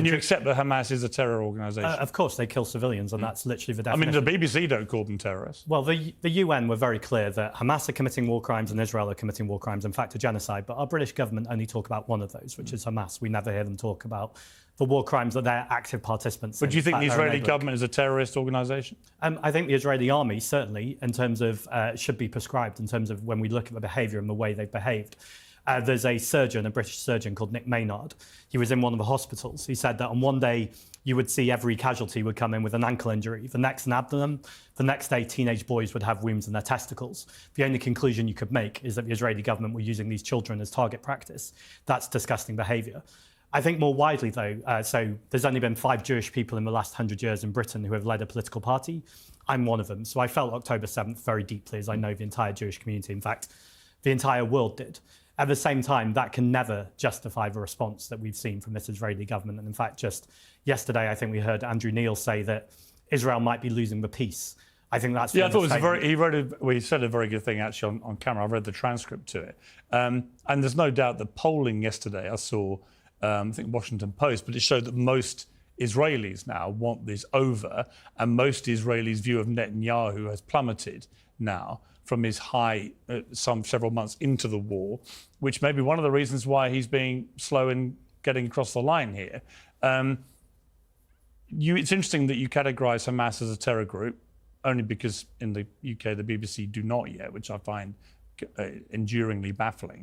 And you accept that Hamas is a terror organisation? Of course, they kill civilians, and that's literally the definition. I mean, the BBC don't call them terrorists. Well, the UN were very clear that Hamas are committing war crimes and Israel are committing war crimes, in fact, a genocide. But our British government only talk about one of those, which is Hamas. We never hear them talk about the war crimes that they're active participants in. But do you think the Israeli government is a terrorist organisation? I think the Israeli army, certainly, in terms of, should be prescribed in terms of when we look at the behaviour and the way they've behaved. There's a surgeon, a British surgeon called Nick Maynard. He was in one of the hospitals. He said that on one day, you would see every casualty would come in with an ankle injury, the next an abdomen. The next day, teenage boys would have wounds in their testicles. The only conclusion you could make is that the Israeli government were using these children as target practice. That's disgusting behaviour. I think more widely, though, so there's only been 5 Jewish people in the last 100 years in Britain who have led a political party. I'm one of them. So I felt October 7th very deeply, as I know the entire Jewish community, in fact, the entire world did. At the same time, that can never justify the response that we've seen from this Israeli government. And in fact, just yesterday, I think we heard Andrew Neil say that Israel might be losing the peace. I think that's... Yeah, I thought it was he said a very good thing, actually, on camera. I've read the transcript to it. And there's no doubt that polling yesterday, I saw, I think Washington Post, but it showed that most Israelis now want this over, and most Israelis' view of Netanyahu has plummeted now from his high several months into the war, which may be one of the reasons why he's being slow in getting across the line here. It's interesting that you categorise Hamas as a terror group, only because in the UK the BBC do not yet, which I find enduringly baffling.